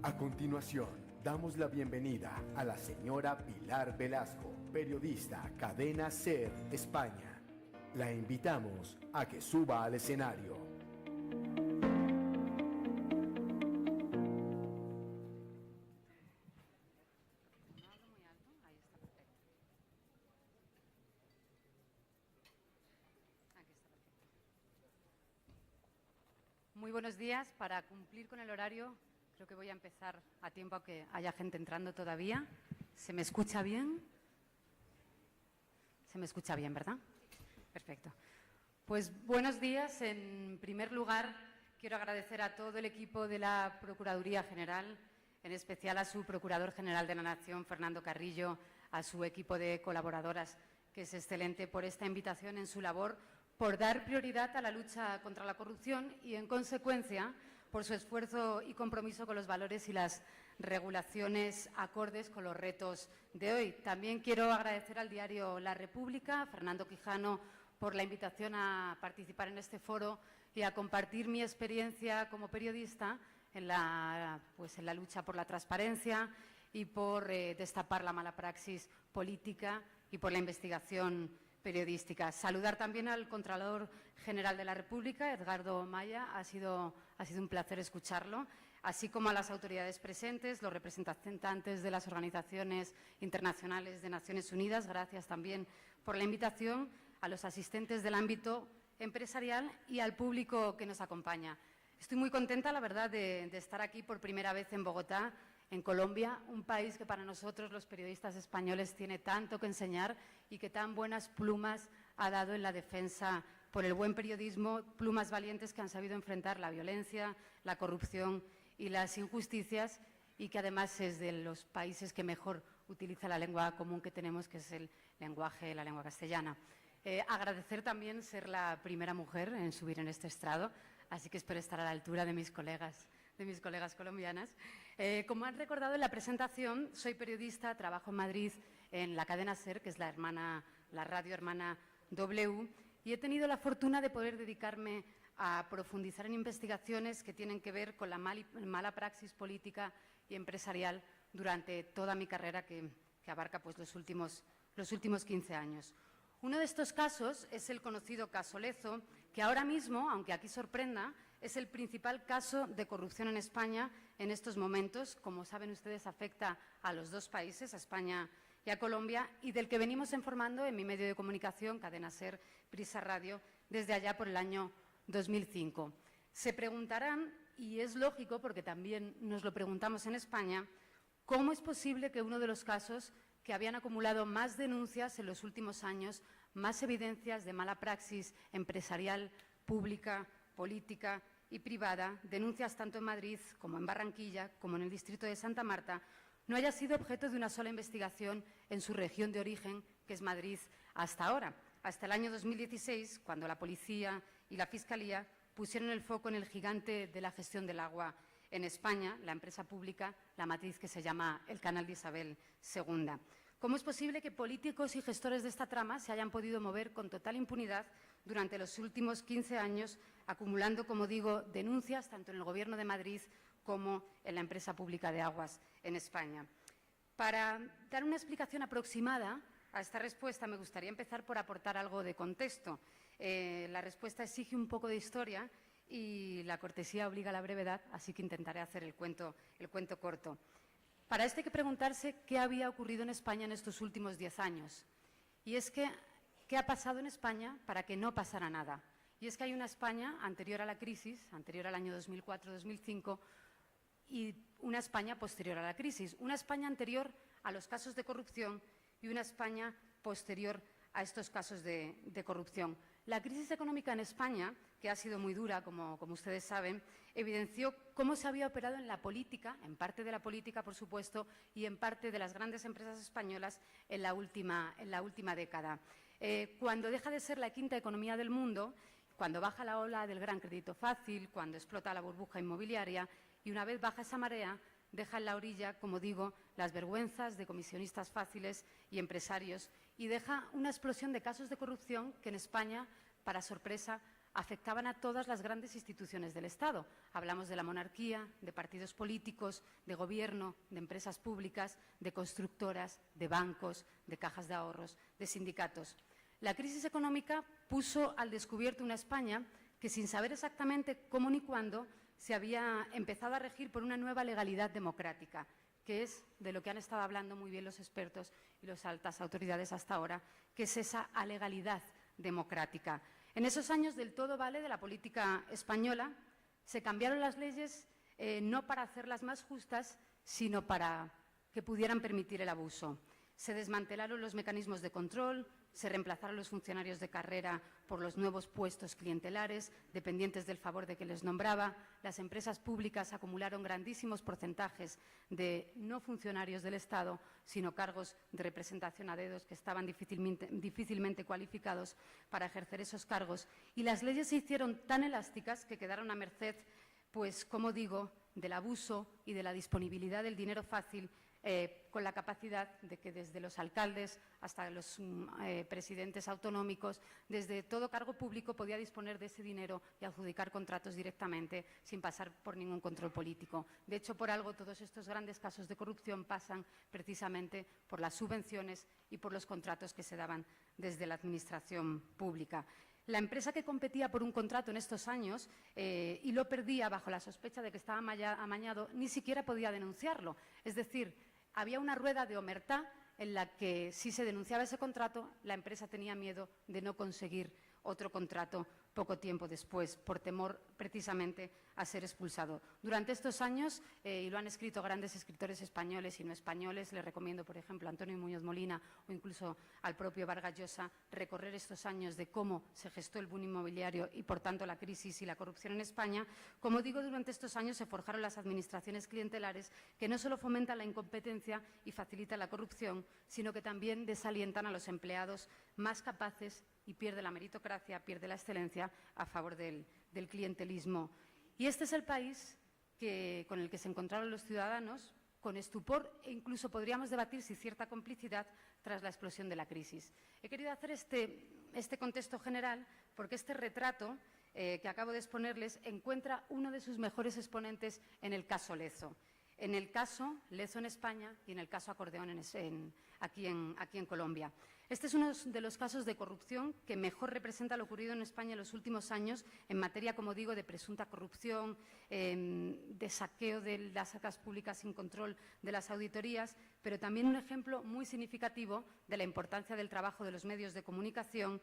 A continuación, damos la bienvenida a la señora Pilar Velasco, periodista Cadena SER España. La invitamos a que suba al escenario. Muy buenos días. Para cumplir con el horario, creo que voy a empezar a tiempo, aunque haya gente entrando todavía. ¿Se me escucha bien? Se me escucha bien, ¿verdad? Perfecto. Pues buenos días. En primer lugar, quiero agradecer a todo el equipo de la Procuraduría General, en especial a su Procurador General de la Nación, Fernando Carrillo, a su equipo de colaboradoras, que es excelente, por esta invitación en su labor, por dar prioridad a la lucha contra la corrupción y, en consecuencia, por su esfuerzo y compromiso con los valores y las regulaciones acordes con los retos de hoy. También quiero agradecer al diario La República, a Fernando Quijano, por la invitación a participar en este foro y a compartir mi experiencia como periodista en la lucha por la transparencia y por destapar la mala praxis política y por la investigación periodística. Saludar también al Contralor General de la República, Edgardo Maya. Ha sido un placer escucharlo, así como a las autoridades presentes, los representantes de las organizaciones internacionales de Naciones Unidas. Gracias también por la invitación, a los asistentes del ámbito empresarial y al público que nos acompaña. Estoy muy contenta, la verdad, de estar aquí por primera vez en Bogotá, en Colombia, un país que para nosotros, los periodistas españoles, tiene tanto que enseñar y que tan buenas plumas ha dado en la defensa por el buen periodismo, plumas valientes que han sabido enfrentar la violencia, la corrupción y las injusticias, y que además es de los países que mejor utiliza la lengua común que tenemos, que es el lenguaje, la lengua castellana. Agradecer también ser la primera mujer en subir en este estrado, así que espero estar a la altura de mis colegas colombianas. Como han recordado en la presentación, soy periodista, trabajo en Madrid en la cadena SER, que es la radio hermana W, y he tenido la fortuna de poder dedicarme a profundizar en investigaciones que tienen que ver con la mala praxis política y empresarial durante toda mi carrera, que abarca pues, los últimos 15 años. Uno de estos casos es el conocido caso Lezo, que ahora mismo, aunque aquí sorprenda, es el principal caso de corrupción en España en estos momentos. Como saben ustedes, afecta a los dos países, a España y a Colombia, y del que venimos informando en mi medio de comunicación, Cadena SER, Prisa Radio, desde allá por el año 2005. Se preguntarán, y es lógico porque también nos lo preguntamos en España, ¿cómo es posible que uno de los casos que habían acumulado más denuncias en los últimos años, más evidencias de mala praxis empresarial, pública, política y privada, denuncias tanto en Madrid como en Barranquilla, como en el distrito de Santa Marta, no haya sido objeto de una sola investigación en su región de origen, que es Madrid, hasta ahora, hasta el año 2016, cuando la policía y la Fiscalía pusieron el foco en el gigante de la gestión del agua en España, la empresa pública, la matriz que se llama el Canal de Isabel II. ¿Cómo es posible que políticos y gestores de esta trama se hayan podido mover con total impunidad durante los últimos 15 años, acumulando, como digo, denuncias tanto en el Gobierno de Madrid como en la empresa pública de aguas en España? Para dar una explicación aproximada a esta respuesta, me gustaría empezar por aportar algo de contexto. La respuesta exige un poco de historia y la cortesía obliga a la brevedad, así que intentaré hacer el cuento corto. Para esto hay que preguntarse qué había ocurrido en España en estos últimos 10 años. Y es que, ¿qué ha pasado en España para que no pasara nada? Y es que hay una España anterior a la crisis, anterior al año 2004-2005, y una España posterior a la crisis. Una España anterior a los casos de corrupción y una España posterior a estos casos de corrupción. La crisis económica en España, que ha sido muy dura, como ustedes saben, evidenció cómo se había operado en la política, en parte de la política, por supuesto, y en parte de las grandes empresas españolas en la última década. Cuando deja de ser la quinta economía del mundo, cuando baja la ola del gran crédito fácil, cuando explota la burbuja inmobiliaria, y una vez baja esa marea, deja en la orilla, como digo, las vergüenzas de comisionistas fáciles y empresarios, y deja una explosión de casos de corrupción que en España, para sorpresa, afectaban a todas las grandes instituciones del Estado. Hablamos de la monarquía, de partidos políticos, de gobierno, de empresas públicas, de constructoras, de bancos, de cajas de ahorros, de sindicatos. La crisis económica puso al descubierto una España que, sin saber exactamente cómo ni cuándo, se había empezado a regir por una nueva legalidad democrática, que es de lo que han estado hablando muy bien los expertos y las altas autoridades hasta ahora, que es esa alegalidad democrática. En esos años del todo vale de la política española se cambiaron las leyes no para hacerlas más justas, sino para que pudieran permitir el abuso. Se desmantelaron los mecanismos de control, se reemplazaron los funcionarios de carrera por los nuevos puestos clientelares, dependientes del favor de que les nombraba. Las empresas públicas acumularon grandísimos porcentajes de no funcionarios del Estado, sino cargos de representación a dedos que estaban difícilmente cualificados para ejercer esos cargos. Y las leyes se hicieron tan elásticas que quedaron a merced, pues, como digo, del abuso y de la disponibilidad del dinero fácil, con la capacidad de que desde los alcaldes hasta los presidentes autonómicos, desde todo cargo público podía disponer de ese dinero y adjudicar contratos directamente sin pasar por ningún control político. De hecho, por algo todos estos grandes casos de corrupción pasan precisamente por las subvenciones y por los contratos que se daban desde la administración pública. La empresa que competía por un contrato en estos años y lo perdía bajo la sospecha de que estaba amañado, ni siquiera podía denunciarlo. Es decir, había una rueda de omertá en la que, si se denunciaba ese contrato, la empresa tenía miedo de no conseguir otro contrato poco tiempo después, por temor precisamente a ser expulsado. Durante estos años, y lo han escrito grandes escritores españoles y no españoles, les recomiendo, por ejemplo, a Antonio Muñoz Molina o incluso al propio Vargas Llosa, recorrer estos años de cómo se gestó el boom inmobiliario y, por tanto, la crisis y la corrupción en España. Como digo, durante estos años se forjaron las administraciones clientelares que no solo fomentan la incompetencia y facilitan la corrupción, sino que también desalientan a los empleados más capaces y pierde la meritocracia, pierde la excelencia a favor del clientelismo. Y este es el país con el que se encontraron los ciudadanos, con estupor e incluso podríamos debatir si cierta complicidad tras la explosión de la crisis. He querido hacer este contexto general porque este retrato que acabo de exponerles encuentra uno de sus mejores exponentes en el caso Lezo. En el caso Lezo en España y en el caso Acordeón aquí en Colombia. Este es uno de los casos de corrupción que mejor representa lo ocurrido en España en los últimos años en materia, como digo, de presunta corrupción, de saqueo de las arcas públicas sin control de las auditorías, pero también un ejemplo muy significativo de la importancia del trabajo de los medios de comunicación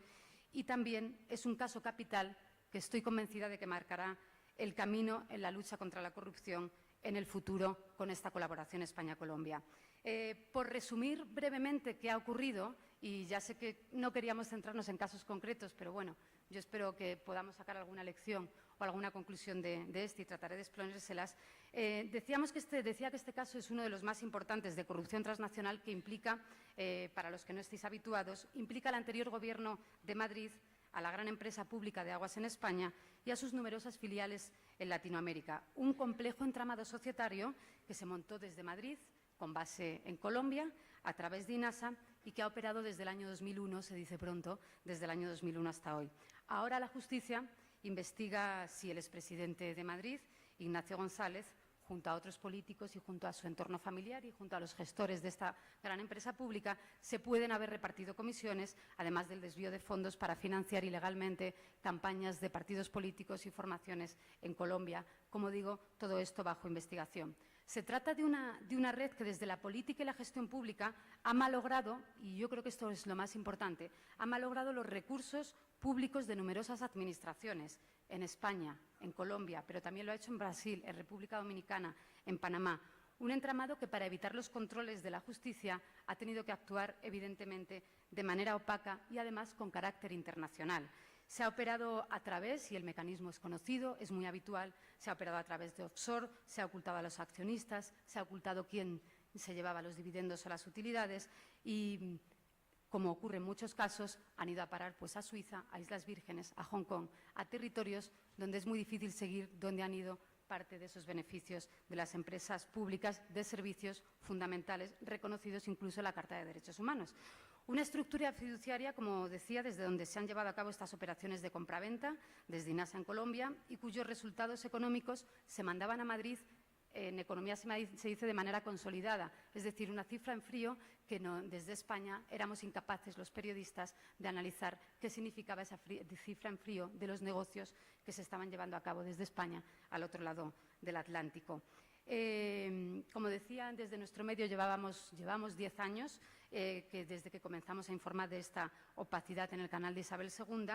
y también es un caso capital que estoy convencida de que marcará el camino en la lucha contra la corrupción en el futuro con esta colaboración España-Colombia. Por resumir brevemente qué ha ocurrido, y ya sé que no queríamos centrarnos en casos concretos, pero bueno, yo espero que podamos sacar alguna lección o alguna conclusión de este y trataré de exponérselas. Decía que este caso es uno de los más importantes de corrupción transnacional que implica, para los que no estéis habituados, implica al anterior Gobierno de Madrid, a la gran empresa pública de aguas en España y a sus numerosas filiales en Latinoamérica. Un complejo entramado societario que se montó desde Madrid, con base en Colombia, a través de INASA y que ha operado desde el año 2001, se dice pronto, desde el año 2001 hasta hoy. Ahora la justicia investiga si el expresidente de Madrid, Ignacio González, junto a otros políticos y junto a su entorno familiar y junto a los gestores de esta gran empresa pública, se pueden haber repartido comisiones, además del desvío de fondos para financiar ilegalmente campañas de partidos políticos y formaciones en Colombia. Como digo, todo esto bajo investigación. Se trata de una red que desde la política y la gestión pública ha malogrado, y yo creo que esto es lo más importante, ha malogrado los recursos públicos de numerosas administraciones en España, en Colombia, pero también lo ha hecho en Brasil, en República Dominicana, en Panamá. Un entramado que, para evitar los controles de la justicia, ha tenido que actuar, evidentemente, de manera opaca y, además, con carácter internacional. Se ha operado a través, y el mecanismo es conocido, es muy habitual, se ha operado a través de offshore, se ha ocultado a los accionistas, se ha ocultado quién se llevaba los dividendos o las utilidades y, como ocurre en muchos casos, han ido a parar pues, a Suiza, a Islas Vírgenes, a Hong Kong, a territorios donde es muy difícil seguir dónde han ido parte de esos beneficios de las empresas públicas de servicios fundamentales reconocidos incluso en la Carta de Derechos Humanos. Una estructura fiduciaria, como decía, desde donde se han llevado a cabo estas operaciones de compraventa, desde INASA en Colombia, y cuyos resultados económicos se mandaban a Madrid. En economía se dice de manera consolidada, es decir, una cifra en frío que desde España éramos incapaces los periodistas de analizar qué significaba esa cifra en frío de los negocios que se estaban llevando a cabo desde España al otro lado del Atlántico. Como decía, desde nuestro medio llevamos 10 años desde que comenzamos a informar de esta opacidad en el canal de Isabel II,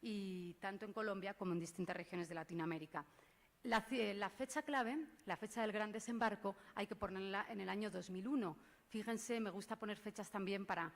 y tanto en Colombia como en distintas regiones de Latinoamérica. La fecha clave, la fecha del gran desembarco, hay que ponerla en el año 2001. Fíjense, me gusta poner fechas también para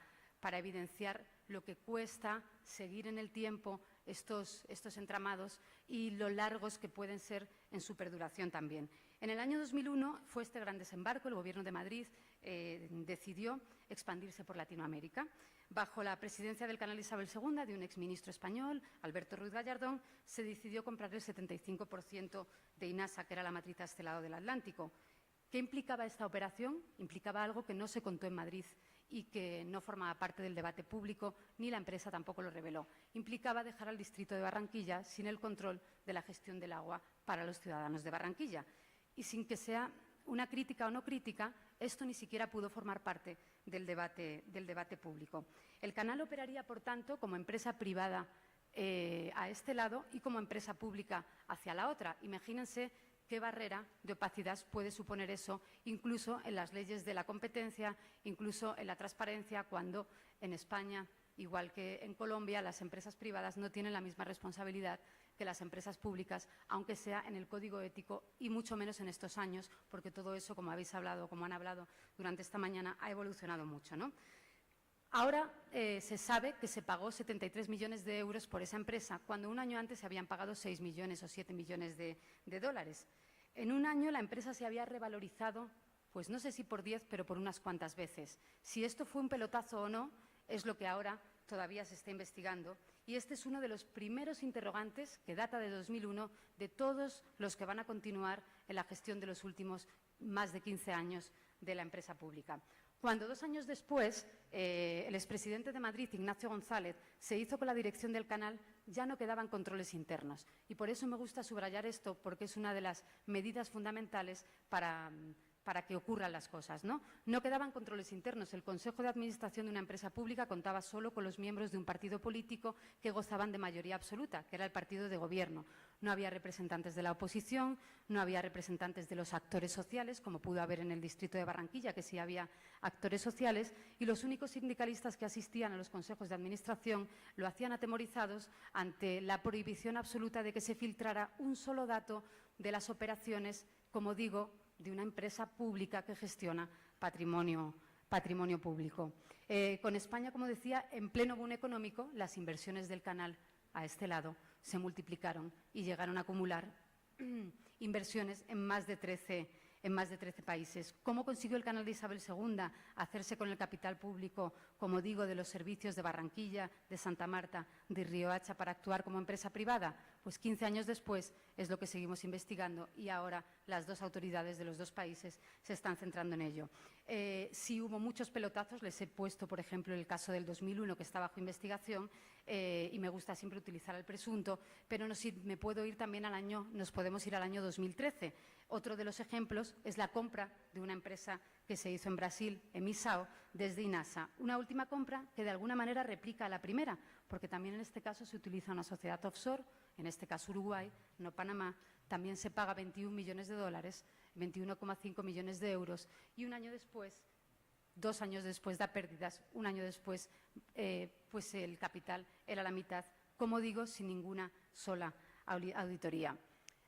evidenciar lo que cuesta seguir en el tiempo estos entramados y lo largos que pueden ser en su perduración también. En el año 2001 fue este gran desembarco. El Gobierno de Madrid decidió expandirse por Latinoamérica. Bajo la presidencia del canal Isabel II, de un exministro español, Alberto Ruiz Gallardón, se decidió comprar el 75% de INASA, que era la matriz a este lado del Atlántico. ¿Qué implicaba esta operación? Implicaba algo que no se contó en Madrid y que no formaba parte del debate público, ni la empresa tampoco lo reveló. Implicaba dejar al distrito de Barranquilla sin el control de la gestión del agua para los ciudadanos de Barranquilla. Y sin que sea una crítica o no crítica, esto ni siquiera pudo formar parte del debate público. El canal operaría, por tanto, como empresa privada a este lado y como empresa pública hacia la otra. Imagínense qué barrera de opacidad puede suponer eso, incluso en las leyes de la competencia, incluso en la transparencia, cuando en España, igual que en Colombia, las empresas privadas no tienen la misma responsabilidad que las empresas públicas, aunque sea en el código ético y mucho menos en estos años, porque todo eso, como habéis hablado, como han hablado durante esta mañana, ha evolucionado mucho, ¿no? Ahora se sabe que se pagó 73 millones de euros por esa empresa, cuando un año antes se habían pagado 6 millones o 7 millones de dólares. En un año la empresa se había revalorizado, pues no sé si por 10, pero por unas cuantas veces. Si esto fue un pelotazo o no, es lo que ahora todavía se está investigando. Y este es uno de los primeros interrogantes, que data de 2001, de todos los que van a continuar en la gestión de los últimos más de 15 años de la empresa pública. Cuando 2 años después el expresidente de Madrid, Ignacio González, se hizo con la dirección del canal, ya no quedaban controles internos. Y por eso me gusta subrayar esto, porque es una de las medidas fundamentales para que ocurran las cosas, ¿no? No quedaban controles internos. El Consejo de Administración de una empresa pública contaba solo con los miembros de un partido político que gozaban de mayoría absoluta, que era el partido de gobierno. No había representantes de la oposición, no había representantes de los actores sociales, como pudo haber en el distrito de Barranquilla, que sí había actores sociales, y los únicos sindicalistas que asistían a los consejos de administración lo hacían atemorizados ante la prohibición absoluta de que se filtrara un solo dato de las operaciones, como digo, de una empresa pública que gestiona patrimonio público. Con España, como decía, en pleno boom económico, las inversiones del canal a este lado se multiplicaron y llegaron a acumular inversiones en más de 13 países. ¿Cómo consiguió el canal de Isabel II hacerse con el capital público, como digo, de los servicios de Barranquilla, de Santa Marta, de Riohacha, para actuar como empresa privada? Pues 15 años después es lo que seguimos investigando, y ahora las dos autoridades de los dos países se están centrando en ello. Sí hubo muchos pelotazos, les he puesto, por ejemplo, el caso del 2001, que está bajo investigación, y me gusta siempre utilizar el presunto, pero nos podemos ir al año 2013. Otro de los ejemplos es la compra de una empresa que se hizo en Brasil, Emisao, desde INASA. Una última compra que de alguna manera replica a la primera, porque también en este caso se utiliza una sociedad offshore, en este caso Uruguay, no Panamá. También se paga 21 millones de dólares, 21,5 millones de euros, y un año después, 2 años después, da pérdidas. Un año después, pues el capital era la mitad, como digo, sin ninguna sola auditoría.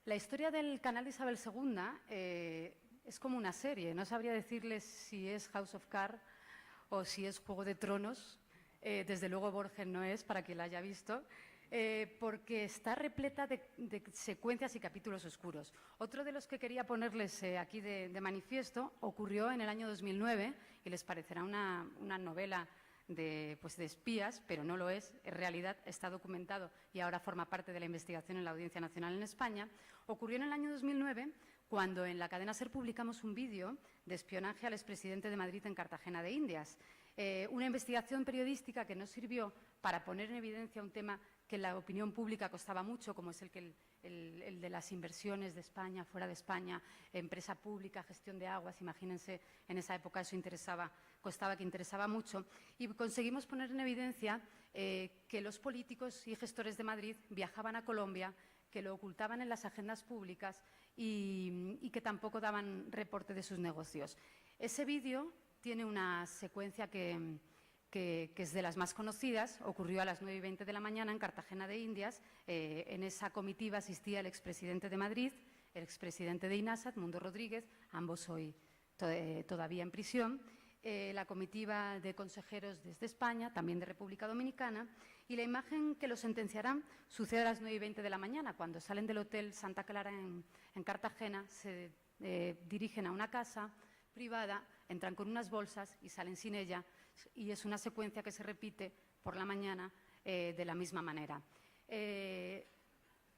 La historia del canal de Isabel II es como una serie. No sabría decirles si es House of Cards o si es Juego de Tronos. Desde luego Borges no es, para quien la haya visto, porque está repleta de secuencias y capítulos oscuros. Otro de los que quería ponerles aquí de manifiesto ocurrió en el año 2009, y les parecerá una novela pues de espías, pero no lo es, en realidad está documentado y ahora forma parte de la investigación en la Audiencia Nacional en España, ocurrió en el año 2009 cuando en la cadena SER publicamos un vídeo de espionaje al expresidente de Madrid en Cartagena de Indias. Una investigación periodística que nos sirvió para poner en evidencia un tema que en la opinión pública costaba mucho, como es el de las inversiones de España, fuera de España, empresa pública, gestión de aguas. Imagínense, en esa época eso interesaba mucho. Y conseguimos poner en evidencia que los políticos y gestores de Madrid viajaban a Colombia, que lo ocultaban en las agendas públicas y que tampoco daban reporte de sus negocios. Ese vídeo tiene una secuencia que es de las más conocidas. Ocurrió a las 9:20 de la mañana en Cartagena de Indias. En esa comitiva asistía el expresidente de Madrid, el expresidente de INASA, Edmundo Rodríguez, ambos hoy todavía en prisión, la comitiva de consejeros desde España, también de República Dominicana, y la imagen que lo sentenciarán sucede a las 9:20 de la mañana, cuando salen del Hotel Santa Clara en Cartagena, se dirigen a una casa privada, entran con unas bolsas y salen sin ella, y es una secuencia que se repite por la mañana de la misma manera.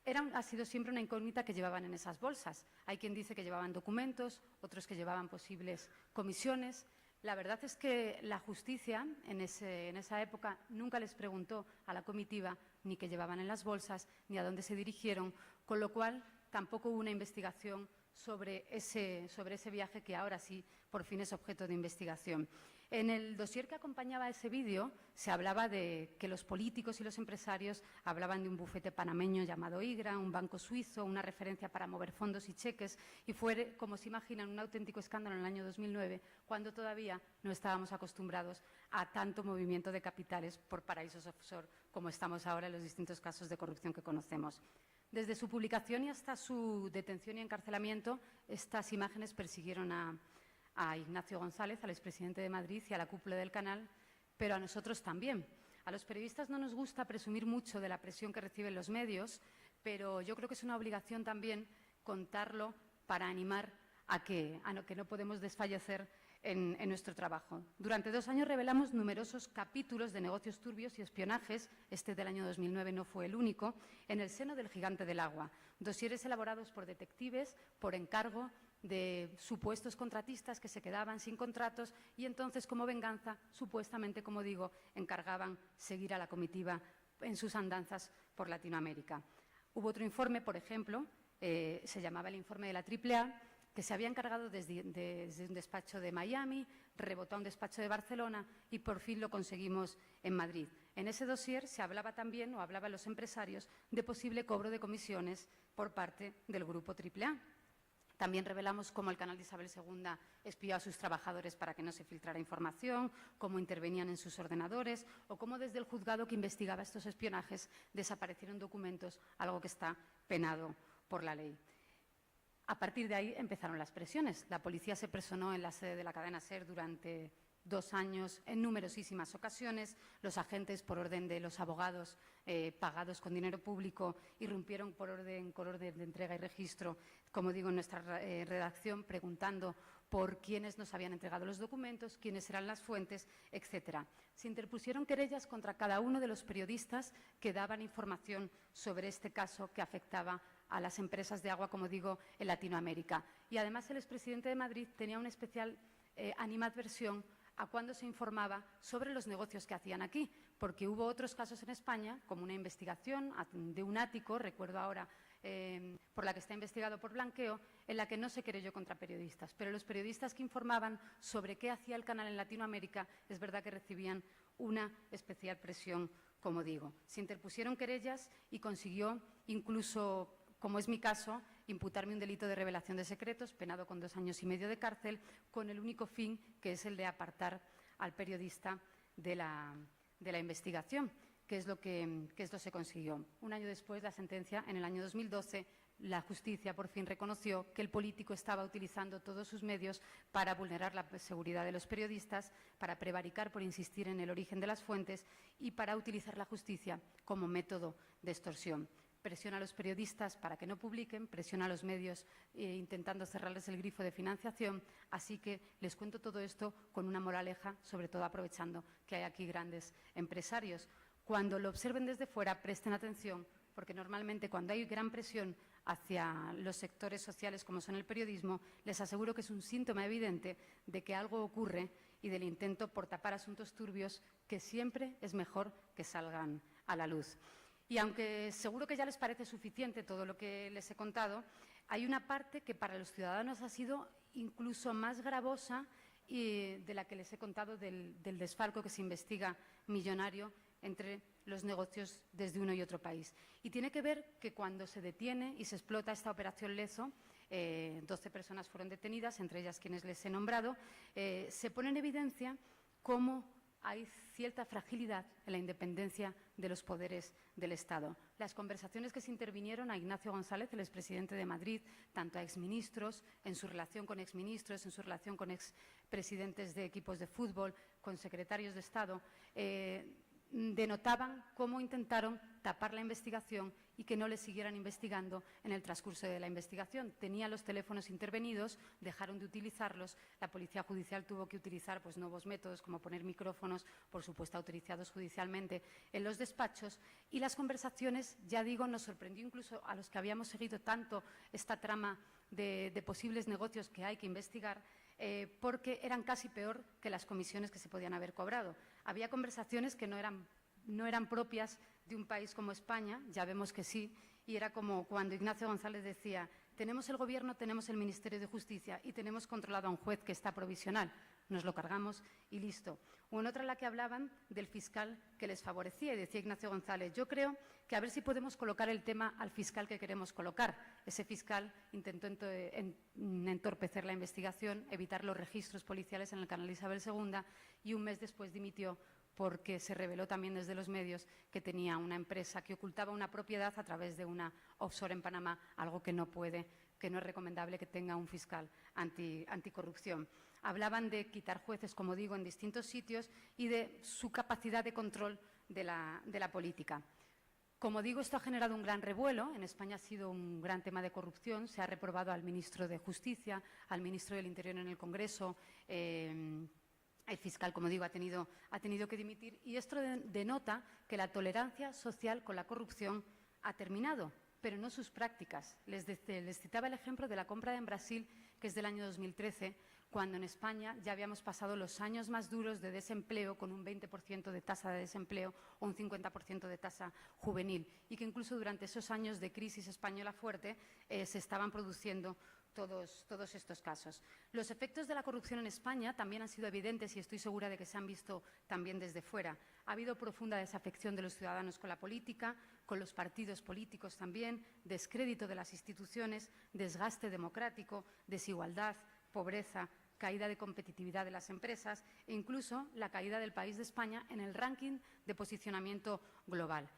Ha sido siempre una incógnita que llevaban en esas bolsas. Hay quien dice que llevaban documentos, otros que llevaban posibles comisiones. La verdad es que la justicia en esa época nunca les preguntó a la comitiva ni qué llevaban en las bolsas ni a dónde se dirigieron, con lo cual tampoco hubo una investigación sobre ese viaje, que ahora sí por fin es objeto de investigación. En el dossier que acompañaba a ese vídeo se hablaba de que los políticos y los empresarios hablaban de un bufete panameño llamado IGRA, un banco suizo, una referencia para mover fondos y cheques, y fue, como se imaginan, un auténtico escándalo en el año 2009, cuando todavía no estábamos acostumbrados a tanto movimiento de capitales por paraísos offshore como estamos ahora en los distintos casos de corrupción que conocemos. Desde su publicación y hasta su detención y encarcelamiento, estas imágenes persiguieron a Ignacio González, al expresidente de Madrid, y a la cúpula del canal, pero a nosotros también. A los periodistas no nos gusta presumir mucho de la presión que reciben los medios, pero yo creo que es una obligación también contarlo para animar a que no podemos desfallecer en nuestro trabajo. Durante 2 años revelamos numerosos capítulos de negocios turbios y espionajes, este del año 2009 no fue el único, en el seno del gigante del agua. Dosieres elaborados por detectives, por encargo de supuestos contratistas que se quedaban sin contratos y entonces, como venganza, supuestamente, como digo, encargaban seguir a la comitiva en sus andanzas por Latinoamérica. Hubo otro informe, por ejemplo, se llamaba el informe de la AAA, que se había encargado desde un despacho de Miami, rebotó a un despacho de Barcelona y por fin lo conseguimos en Madrid. En ese dossier se hablaba también, o hablaban los empresarios, de posible cobro de comisiones por parte del grupo AAA. También revelamos cómo el canal de Isabel II espió a sus trabajadores para que no se filtrara información, cómo intervenían en sus ordenadores o cómo desde el juzgado que investigaba estos espionajes desaparecieron documentos, algo que está penado por la ley. A partir de ahí empezaron las presiones. La policía se personó en la sede de la cadena SER durante 2 años en numerosísimas ocasiones. Los agentes, por orden de los abogados pagados con dinero público, irrumpieron con orden de entrega y registro, como digo, en nuestra redacción, preguntando por quiénes nos habían entregado los documentos, quiénes eran las fuentes, etcétera. Se interpusieron querellas contra cada uno de los periodistas que daban información sobre este caso que afectaba a las empresas de agua, como digo, en Latinoamérica. Y además el expresidente de Madrid tenía una especial animadversión a cuando se informaba sobre los negocios que hacían aquí, porque hubo otros casos en España, como una investigación de un ático, recuerdo ahora, por la que está investigado por blanqueo, en la que no se querelló contra periodistas. Pero los periodistas que informaban sobre qué hacía el canal en Latinoamérica, es verdad que recibían una especial presión, como digo. Se interpusieron querellas y consiguió incluso, como es mi caso, imputarme un delito de revelación de secretos, penado con 2 años y medio de cárcel, con el único fin que es el de apartar al periodista de la investigación, que es lo que se consiguió. Un año después, la sentencia, en el año 2012, la justicia por fin reconoció que el político estaba utilizando todos sus medios para vulnerar la seguridad de los periodistas, para prevaricar por insistir en el origen de las fuentes y para utilizar la justicia como método de extorsión. presiona a los periodistas para que no publiquen, presiona a los medios intentando cerrarles el grifo de financiación. Así que les cuento todo esto con una moraleja, sobre todo aprovechando que hay aquí grandes empresarios. Cuando lo observen desde fuera, presten atención, porque normalmente cuando hay gran presión hacia los sectores sociales como son el periodismo, les aseguro que es un síntoma evidente de que algo ocurre y del intento por tapar asuntos turbios que siempre es mejor que salgan a la luz. Y aunque seguro que ya les parece suficiente todo lo que les he contado, hay una parte que para los ciudadanos ha sido incluso más gravosa de la que les he contado del desfalco que se investiga millonario entre los negocios desde uno y otro país. Y tiene que ver que cuando se detiene y se explota esta operación Lezo, 12 personas fueron detenidas, entre ellas quienes les he nombrado, se pone en evidencia cómo hay cierta fragilidad en la independencia de los poderes del Estado. Las conversaciones que se intervinieron a Ignacio González, el expresidente de Madrid, tanto a exministros, en su relación con exministros, en su relación con expresidentes de equipos de fútbol, con secretarios de Estado, denotaban cómo intentaron tapar la investigación y que no les siguieran investigando en el transcurso de la investigación. Tenían los teléfonos intervenidos, dejaron de utilizarlos, la Policía Judicial tuvo que utilizar nuevos métodos como poner micrófonos, por supuesto autorizados judicialmente, en los despachos, y las conversaciones, ya digo, nos sorprendió incluso a los que habíamos seguido tanto esta trama de posibles negocios que hay que investigar, porque eran casi peor que las comisiones que se podían haber cobrado. Había conversaciones que no eran propias de un país como España, ya vemos que sí, y era como cuando Ignacio González decía: tenemos el Gobierno, tenemos el Ministerio de Justicia y tenemos controlado a un juez que está provisional, nos lo cargamos y listo. O en otra en la que hablaban del fiscal que les favorecía y decía Ignacio González: yo creo que a ver si podemos colocar el tema al fiscal que queremos colocar. Ese fiscal intentó entorpecer la investigación, evitar los registros policiales en el canal Isabel II y un mes después dimitió porque se reveló también desde los medios que tenía una empresa que ocultaba una propiedad a través de una offshore en Panamá, algo que no es recomendable que tenga un fiscal anticorrupción. Hablaban de quitar jueces, como digo, en distintos sitios y de su capacidad de control de la política. Como digo, esto ha generado un gran revuelo. En España ha sido un gran tema de corrupción. Se ha reprobado al ministro de Justicia, al ministro del Interior en el Congreso. El fiscal, como digo, ha tenido que dimitir. Y esto denota que la tolerancia social con la corrupción ha terminado, pero no sus prácticas. Les citaba el ejemplo de la compra en Brasil, que es del año 2013, cuando en España ya habíamos pasado los años más duros de desempleo, con un 20% de tasa de desempleo o un 50% de tasa juvenil, y que incluso durante esos años de crisis española fuerte se estaban produciendo todos estos casos. Los efectos de la corrupción en España también han sido evidentes y estoy segura de que se han visto también desde fuera. Ha habido profunda desafección de los ciudadanos con la política, con los partidos políticos también, descrédito de las instituciones, desgaste democrático, desigualdad, pobreza, caída de competitividad de las empresas e incluso la caída del país de España en el ranking de posicionamiento global.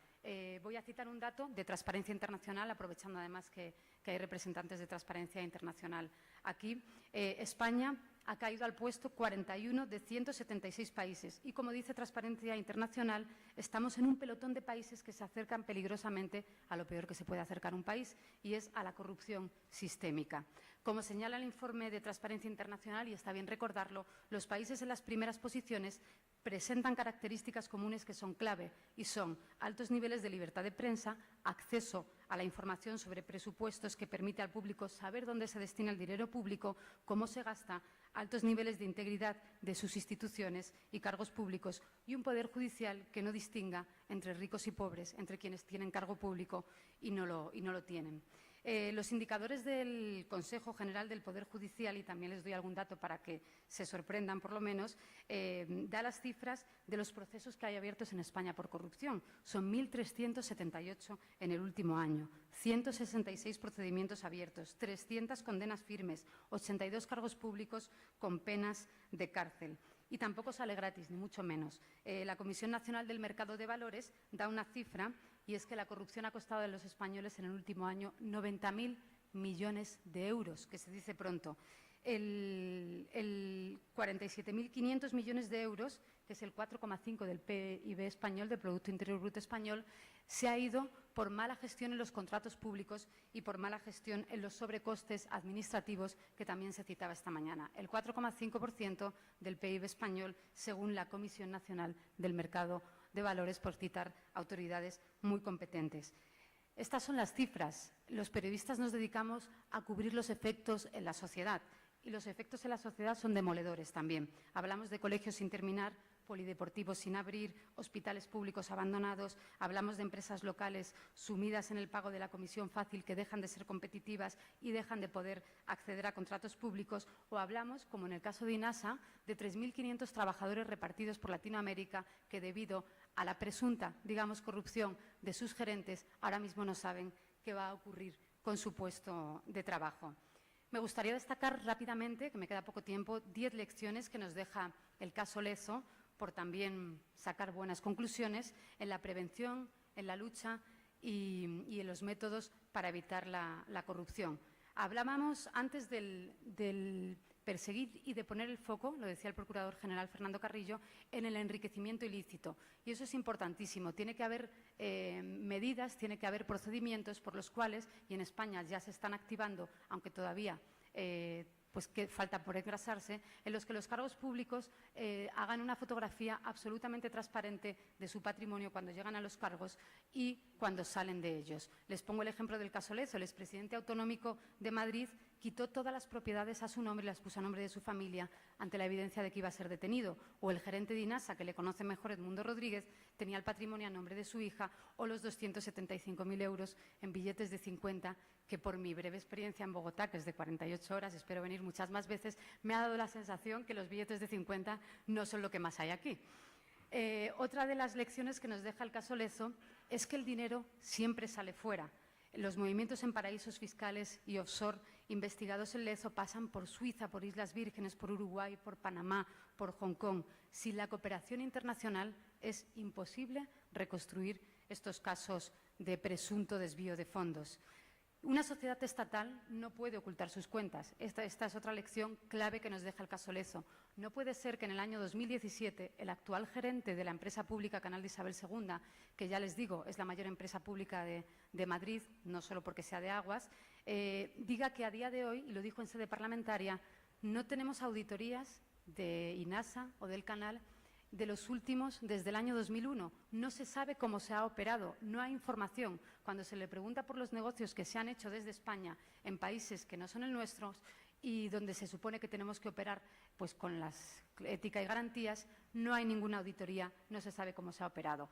Voy a citar un dato de Transparencia Internacional, aprovechando además que hay representantes de Transparencia Internacional aquí. España ha caído al puesto 41 de 176 países y, como dice Transparencia Internacional, estamos en un pelotón de países que se acercan peligrosamente a lo peor que se puede acercar un país, y es a la corrupción sistémica. Como señala el informe de Transparencia Internacional, y está bien recordarlo, los países en las primeras posiciones presentan características comunes que son clave y son altos niveles de libertad de prensa, acceso a la información sobre presupuestos que permite al público saber dónde se destina el dinero público, cómo se gasta, altos niveles de integridad de sus instituciones y cargos públicos y un poder judicial que no distinga entre ricos y pobres, entre quienes tienen cargo público y no lo tienen. Los indicadores del Consejo General del Poder Judicial, y también les doy algún dato para que se sorprendan por lo menos, da las cifras de los procesos que hay abiertos en España por corrupción. Son 1.378 en el último año, 166 procedimientos abiertos, 300 condenas firmes, 82 cargos públicos con penas de cárcel. Y tampoco sale gratis, ni mucho menos. La Comisión Nacional del Mercado de Valores da una cifra, y es que la corrupción ha costado a los españoles en el último año 90.000 millones de euros, que se dice pronto. 47.500 millones de euros que es el 4,5% del PIB español, del Producto Interior Bruto español, se ha ido por mala gestión en los contratos públicos y por mala gestión en los sobrecostes administrativos que también se citaba esta mañana. El 4,5% del PIB español, según la Comisión Nacional del Mercado de Valores, por citar autoridades muy competentes. Estas son las cifras. Los periodistas nos dedicamos a cubrir los efectos en la sociedad y los efectos en la sociedad son demoledores también. Hablamos de colegios sin terminar, polideportivos sin abrir, hospitales públicos abandonados, hablamos de empresas locales sumidas en el pago de la comisión fácil que dejan de ser competitivas y dejan de poder acceder a contratos públicos, o hablamos, como en el caso de INASA, de 3.500 trabajadores repartidos por Latinoamérica que, debido a la presunta, digamos, corrupción de sus gerentes, ahora mismo no saben qué va a ocurrir con su puesto de trabajo. Me gustaría destacar rápidamente, que me queda poco tiempo, 10 lecciones que nos deja el caso Lezo, por también sacar buenas conclusiones en la prevención, en la lucha y en los métodos para evitar la corrupción. Hablábamos antes del perseguir y de poner el foco, lo decía el Procurador General Fernando Carrillo, en el enriquecimiento ilícito. Y eso es importantísimo. Tiene que haber medidas, tiene que haber procedimientos por los cuales, y en España ya se están activando, aunque todavía pues que falta por engrasarse, en los que los cargos públicos hagan una fotografía absolutamente transparente de su patrimonio cuando llegan a los cargos y cuando salen de ellos. Les pongo el ejemplo del caso Lezo. El expresidente autonómico de Madrid quitó todas las propiedades a su nombre y las puso a nombre de su familia ante la evidencia de que iba a ser detenido. O el gerente de INASA, que le conoce mejor, Edmundo Rodríguez, tenía el patrimonio a nombre de su hija, o los 275.000 euros en billetes de 50, que por mi breve experiencia en Bogotá, que es de 48 horas, espero venir muchas más veces, me ha dado la sensación que los billetes de 50 no son lo que más hay aquí. Otra de las lecciones que nos deja el caso Lezo es que el dinero siempre sale fuera. Los movimientos en paraísos fiscales y offshore investigados en Lezo pasan por Suiza, por Islas Vírgenes, por Uruguay, por Panamá, por Hong Kong. Sin la cooperación internacional es imposible reconstruir estos casos de presunto desvío de fondos. Una sociedad estatal no puede ocultar sus cuentas. Esta es otra lección clave que nos deja el caso Lezo. No puede ser que en el año 2017 el actual gerente de la empresa pública Canal de Isabel II, que ya les digo es la mayor empresa pública de Madrid, no solo porque sea de aguas, diga que a día de hoy, y lo dijo en sede parlamentaria, no tenemos auditorías de INASA o del Canal de los últimos desde el año 2001. No se sabe cómo se ha operado, no hay información. Cuando se le pregunta por los negocios que se han hecho desde España en países que no son el nuestro y donde se supone que tenemos que operar pues con la ética y garantías, no hay ninguna auditoría, no se sabe cómo se ha operado.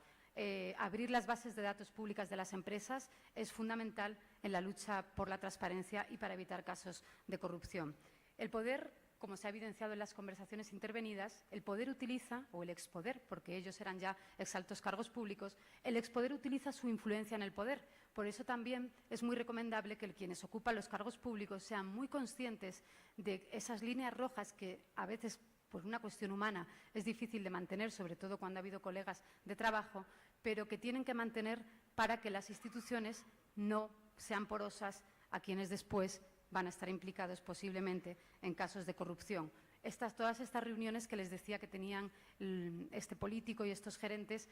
Abrir las bases de datos públicas de las empresas es fundamental en la lucha por la transparencia y para evitar casos de corrupción. El poder, como se ha evidenciado en las conversaciones intervenidas, el poder utiliza, o el expoder, porque ellos eran ya exaltos cargos públicos, el expoder utiliza su influencia en el poder. Por eso también es muy recomendable que quienes ocupan los cargos públicos sean muy conscientes de esas líneas rojas que a veces, por una cuestión humana, es difícil de mantener, sobre todo cuando ha habido colegas de trabajo, pero que tienen que mantener para que las instituciones no sean porosas a quienes después van a estar implicados posiblemente en casos de corrupción. Todas estas reuniones que les decía que tenían este político y estos gerentes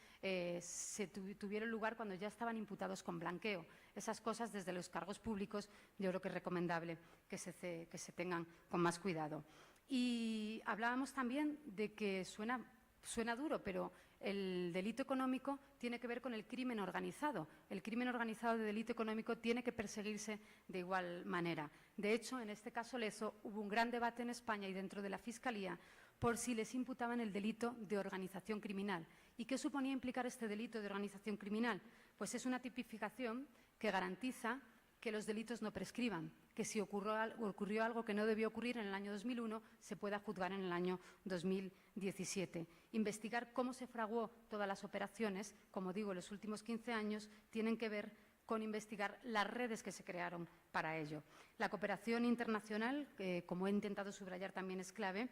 tuvieron lugar cuando ya estaban imputados con blanqueo. Esas cosas desde los cargos públicos yo creo que es recomendable que se tengan con más cuidado. Y hablábamos también de que suena duro, pero el delito económico tiene que ver con el crimen organizado. El crimen organizado de delito económico tiene que perseguirse de igual manera. De hecho, en este caso Lezo, hubo un gran debate en España y dentro de la Fiscalía por si les imputaban el delito de organización criminal. ¿Y qué suponía implicar este delito de organización criminal? Pues es una tipificación que garantiza que los delitos no prescriban, que si ocurrió algo que no debió ocurrir en el año 2001, se pueda juzgar en el año 2017. Investigar cómo se fraguó todas las operaciones, como digo, en los últimos 15 años, tienen que ver con investigar las redes que se crearon para ello. La cooperación internacional, como he intentado subrayar, también es clave,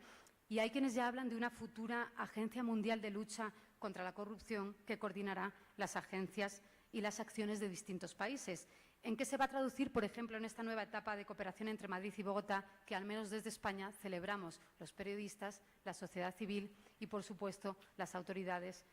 y hay quienes ya hablan de una futura Agencia Mundial de Lucha contra la Corrupción que coordinará las agencias y las acciones de distintos países. ¿En qué se va a traducir, por ejemplo, en esta nueva etapa de cooperación entre Madrid y Bogotá, que al menos desde España celebramos los periodistas, la sociedad civil y, por supuesto, las autoridades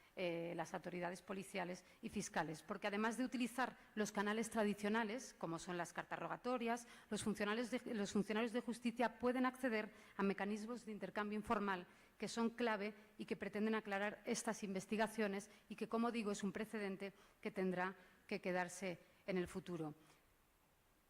policiales y fiscales? Porque además de utilizar los canales tradicionales, como son las cartas rogatorias, los funcionarios de justicia pueden acceder a mecanismos de intercambio informal que son clave y que pretenden aclarar estas investigaciones y que, como digo, es un precedente que tendrá que quedarse en el futuro.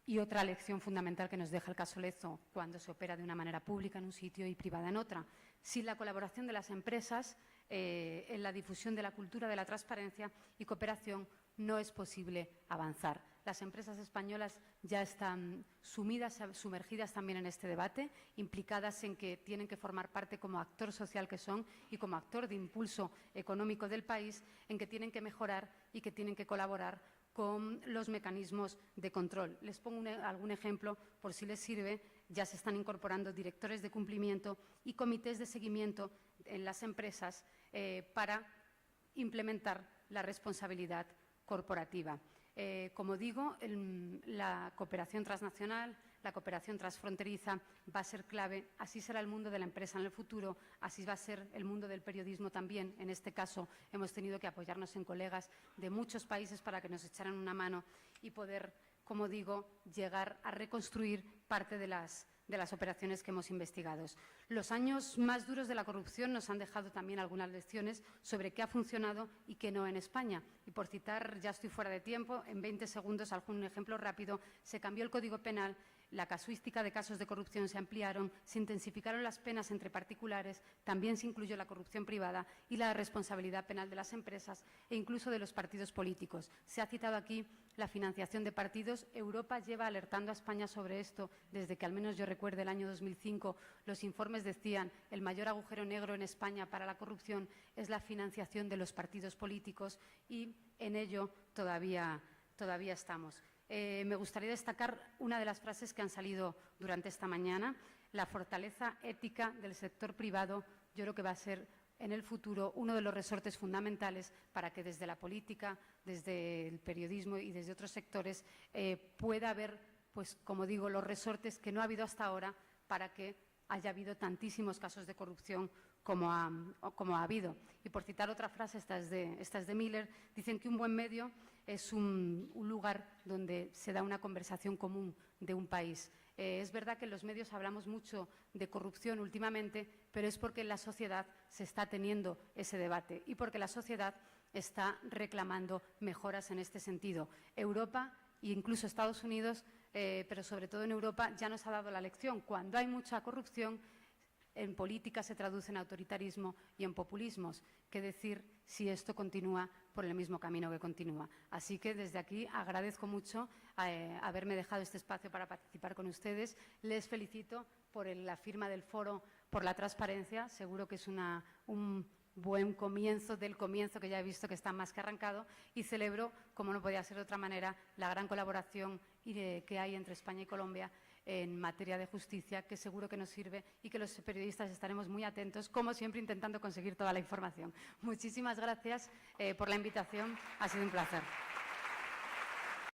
Y otra lección fundamental que nos deja el caso Lezo, cuando se opera de una manera pública en un sitio y privada en otra. Sin la colaboración de las empresas en la difusión de la cultura de la transparencia y cooperación no es posible avanzar. Las empresas españolas ya están sumergidas también en este debate, implicadas en que tienen que formar parte como actor social que son y como actor de impulso económico del país, en que tienen que mejorar y que tienen que colaborar con los mecanismos de control. Les pongo algún ejemplo por si les sirve. Ya se están incorporando directores de cumplimiento y comités de seguimiento en las empresas para implementar la responsabilidad corporativa. Como digo, la cooperación transnacional, la cooperación transfronteriza va a ser clave. Así será el mundo de la empresa en el futuro, así va a ser el mundo del periodismo también. En este caso, hemos tenido que apoyarnos en colegas de muchos países para que nos echaran una mano y poder, como digo, llegar a reconstruir parte de las operaciones que hemos investigado. Los años más duros de la corrupción nos han dejado también algunas lecciones sobre qué ha funcionado y qué no en España. Y por citar, ya estoy fuera de tiempo, en 20 segundos algún ejemplo rápido: se cambió el Código Penal, la casuística de casos de corrupción se ampliaron, se intensificaron las penas entre particulares, también se incluyó la corrupción privada y la responsabilidad penal de las empresas e incluso de los partidos políticos. Se ha citado aquí la financiación de partidos. Europa lleva alertando a España sobre esto desde que, al menos yo recuerde, el año 2005, los informes decían: el mayor agujero negro en España para la corrupción es la financiación de los partidos políticos, y en ello todavía estamos. Me gustaría destacar una de las frases que han salido durante esta mañana: la fortaleza ética del sector privado. Yo creo que va a ser en el futuro uno de los resortes fundamentales para que desde la política, desde el periodismo y desde otros sectores pueda haber, pues como digo, los resortes que no ha habido hasta ahora para que haya habido tantísimos casos de corrupción como ha habido. Y por citar otra frase, esta es de Miller, dicen que un buen medio es un lugar donde se da una conversación común de un país. Es verdad que en los medios hablamos mucho de corrupción últimamente, pero es porque en la sociedad se está teniendo ese debate y porque la sociedad está reclamando mejoras en este sentido. Europa e incluso Estados Unidos, pero sobre todo en Europa, ya nos ha dado la lección. Cuando hay mucha corrupción, en política se traduce en autoritarismo y en populismos. ¿Qué decir si esto continúa por el mismo camino que continúa? Así que desde aquí agradezco mucho haberme dejado este espacio para participar con ustedes. Les felicito por la firma del Foro por la Transparencia. Seguro que es un buen comienzo del comienzo, que ya he visto que está más que arrancado, y celebro, como no podía ser de otra manera, la gran colaboración que hay entre España y Colombia en materia de justicia, que seguro que nos sirve y que los periodistas estaremos muy atentos, como siempre, intentando conseguir toda la información. Muchísimas gracias por la invitación, ha sido un placer.